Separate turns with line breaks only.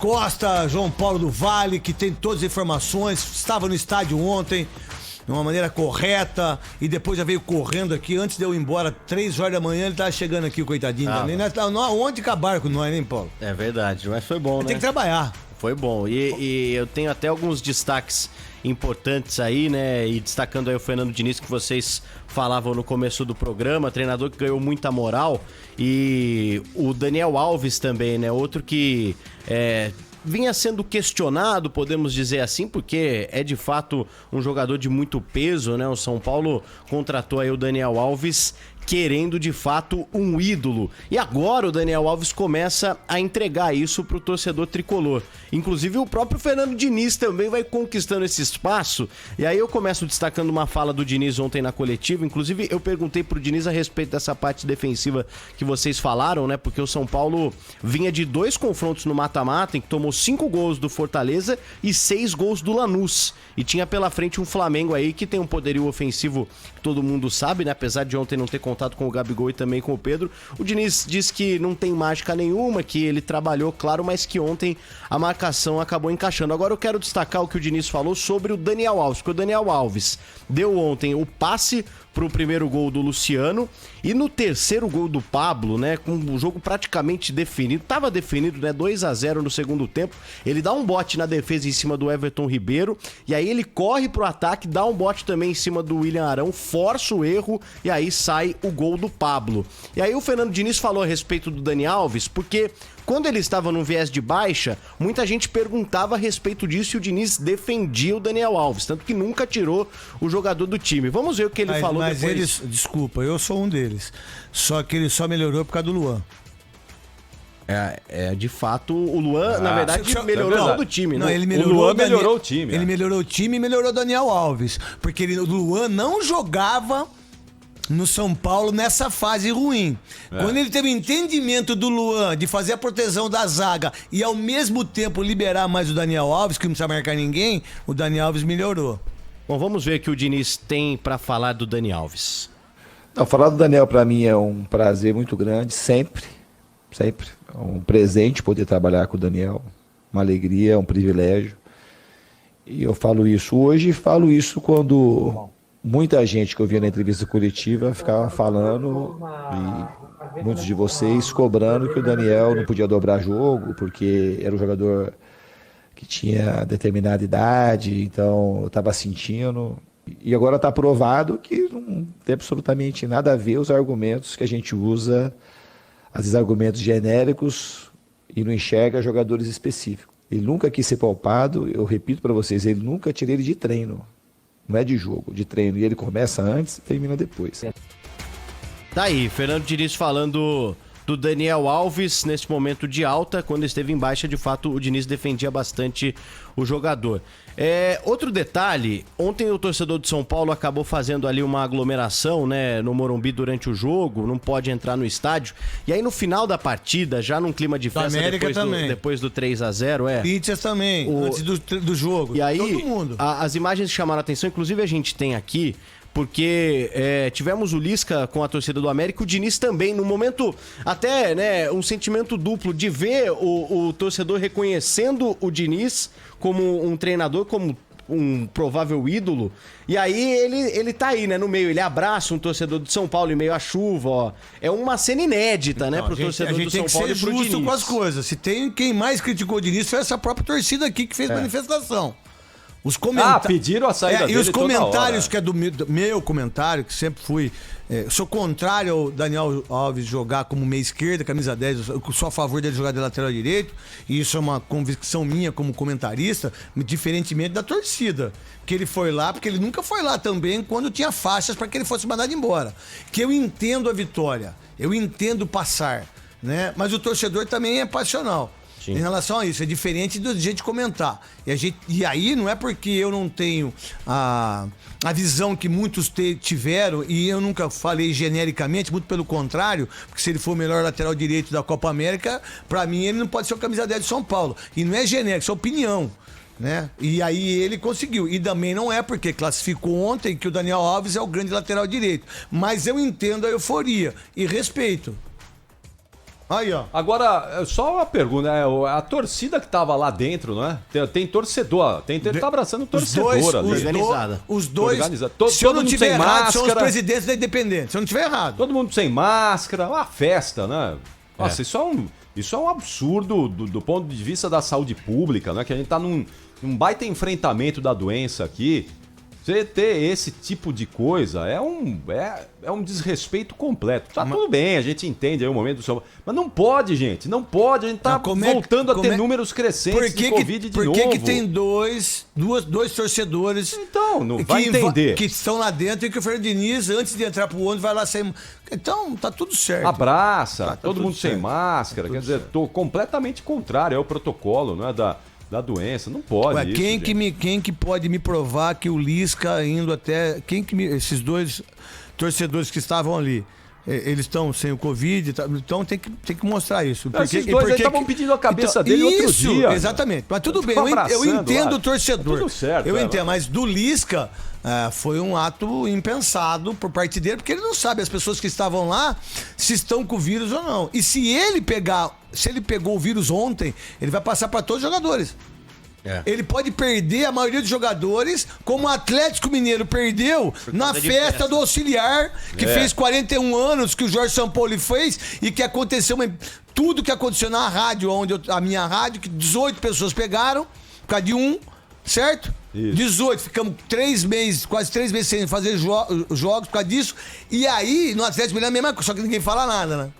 Costa, João Paulo do Vale, que tem todas as informações, estava no estádio ontem, de uma maneira correta, e depois já veio correndo aqui, antes de eu ir embora, 3 horas da manhã, ele tava chegando aqui, coitadinho. Onde acabaram com nós, hein, Paulo?
É verdade, mas foi bom, né?
Tem que trabalhar.
Foi bom, e eu tenho até alguns destaques importantes aí, né, e destacando aí o Fernando Diniz, que vocês falavam no começo do programa, treinador que ganhou muita moral, e o Daniel Alves também, né, outro que vinha sendo questionado, podemos dizer assim, porque é de fato um jogador de muito peso, né, o São Paulo contratou aí o Daniel Alves querendo de fato um ídolo. E agora o Daniel Alves começa a entregar isso pro torcedor tricolor. Inclusive o próprio Fernando Diniz também vai conquistando esse espaço. E aí eu começo destacando uma fala do Diniz ontem na coletiva. Inclusive eu perguntei pro Diniz a respeito dessa parte defensiva que vocês falaram, né? Porque o São Paulo vinha de 2 confrontos no mata-mata, em que tomou 5 gols do Fortaleza e 6 gols do Lanús. E tinha pela frente um Flamengo aí que tem um poderio ofensivo que todo mundo sabe, né? Apesar de ontem não ter contato com o Gabigol e também com o Pedro. O Diniz diz que não tem mágica nenhuma, que ele trabalhou, claro, mas que ontem a marcação acabou encaixando. Agora eu quero destacar o que o Diniz falou sobre o Daniel Alves, porque o Daniel Alves deu ontem o passe pro primeiro gol do Luciano e no terceiro gol do Pablo, né, com o jogo praticamente definido, tava definido, né, 2-0 no segundo tempo, ele dá um bote na defesa em cima do Everton Ribeiro e aí ele corre pro ataque, dá um bote também em cima do William Arão, força o erro e aí sai o gol do Pablo. E aí o Fernando Diniz falou a respeito do Dani Alves, porque quando ele estava no viés de baixa, muita gente perguntava a respeito disso e o Diniz defendia o Daniel Alves, tanto que nunca tirou o jogador do time. Vamos ver o que ele falou
mas
depois.
Eles, desculpa, eu sou um deles. Só que ele só melhorou por causa do Luan.
De fato, o Luan, na verdade, melhorou todo o time, né?
Não, ele melhorou, o Luan melhorou o time. Ele melhorou o time e melhorou o Daniel Alves. Porque o Luan não jogava no São Paulo nessa fase ruim. Quando ele teve o entendimento do Luan de fazer a proteção da zaga e ao mesmo tempo liberar mais o Daniel Alves, que não precisa marcar ninguém, o Daniel Alves melhorou.
Bom, vamos ver o que o Diniz tem pra falar do Dani Alves.
Não, falar do Daniel pra mim é um prazer muito grande, sempre. É um presente poder trabalhar com o Daniel, uma alegria, um privilégio. E eu falo isso hoje, falo isso quando muita gente que eu via na entrevista coletiva ficava falando, e muitos de vocês cobrando que o Daniel não podia dobrar jogo, porque era um jogador que tinha determinada idade, então eu estava sentindo. E agora está provado que não tem absolutamente nada a ver os argumentos que a gente usa, às vezes argumentos genéricos, e não enxerga jogadores específicos. Ele nunca quis ser palpado, eu repito para vocês, ele nunca tirei ele de treino. Não é de jogo, de treino. E ele começa antes e termina depois.
Tá aí, Fernando Diniz falando do Daniel Alves nesse momento de alta. Quando esteve em baixa, de fato, o Diniz defendia bastante o jogador. Outro detalhe, ontem o torcedor de São Paulo acabou fazendo ali uma aglomeração, né, no Morumbi durante o jogo, não pode entrar no estádio. E aí no final da partida, já num clima de festa depois do 3-0,
Pizzas também, antes do jogo.
E aí,
todo mundo.
As imagens chamaram a atenção, inclusive a gente tem aqui, porque tivemos o Lisca com a torcida do América, o Diniz também, no momento até, né, um sentimento duplo de ver o torcedor reconhecendo o Diniz como um treinador, como um provável ídolo, e aí ele tá aí, né, no meio, ele abraça um torcedor do São Paulo em meio à chuva, ó. É uma cena inédita, né, pro torcedor do São Paulo e pro Diniz. A gente tem que ser justo com as coisas. Se tem quem mais criticou o Diniz, foi essa própria torcida aqui que fez manifestação. Os
pediram a saída dele.
E os comentários, que é do meu comentário, que sempre fui. Sou contrário ao Daniel Alves jogar como meia esquerda, camisa 10. Eu sou a favor dele jogar de lateral direito. E isso é uma convicção minha como comentarista, diferentemente da torcida. Que ele foi lá, porque ele nunca foi lá também quando tinha faixas para que ele fosse mandado embora. Que eu entendo a vitória, eu entendo passar, né? Mas o torcedor também é passional. Sim. Em relação a isso, é diferente do jeito de comentar. E aí não é porque eu não tenho a visão que muitos tiveram, e eu nunca falei genericamente, muito pelo contrário, porque se ele for o melhor lateral direito da Copa América, pra mim ele não pode ser o camisa 10 de São Paulo. E não é genérico, isso é opinião, né? E aí ele conseguiu. E também não é porque classificou ontem que o Daniel Alves é o grande lateral direito. Mas eu entendo a euforia e respeito. Aí, ó.
Agora, só uma pergunta, a torcida que tava lá dentro, não é? Tem torcedor, tá abraçando o torcedor ali.
Organizada.
Os dois. Se eu
Todo
não
mundo
tiver
sem
errado, são os
máscara.
presidentes da Independente. Se eu não tiver errado.
Todo mundo sem máscara, uma festa, né? Nossa, isso é um absurdo do ponto de vista da saúde pública, né? Que a gente tá num baita enfrentamento da doença aqui. Você ter esse tipo de coisa é um desrespeito completo. Tá tudo bem, a gente entende aí o momento do seu... Mas não pode, gente, não pode. A gente tá voltando a ter números crescentes de Covid de novo.
Por que tem dois torcedores
então, não vai entender.
Que estão lá dentro e que o Fernando Diniz, antes de entrar pro ônibus, vai lá sem... Então, tá tudo certo.
Abraça, todo mundo
certo.
sem máscara. Quer dizer, tô completamente contrário ao protocolo, não é da doença, não pode.
Ué,
isso,
quem que pode me provar que o Lisca indo até... Esses dois torcedores que estavam ali, eles estão sem o Covid, então tem que mostrar isso.
Esses dois aí estavam pedindo a cabeça dele outro dia.
Exatamente. Mas tudo bem,
Tão
eu entendo
lá.
o torcedor.
Tá tudo certo.
Eu entendo, mas do Lisca... foi um ato impensado por parte dele, porque ele não sabe as pessoas que estavam lá se estão com o vírus ou não. E se ele pegou o vírus ontem, ele vai passar para todos os jogadores. Ele pode perder a maioria dos jogadores, como o Atlético Mineiro perdeu na festa do auxiliar, que fez 41 anos, que o Jorge Sampaoli fez, e que aconteceu tudo que aconteceu na rádio, a minha rádio, que 18 pessoas pegaram, por causa de certo?
Isso.
18, ficamos quase 3 meses sem fazer jogos por causa disso. E aí, no Atlético Mineiro é a mesma coisa, só que ninguém fala nada, né?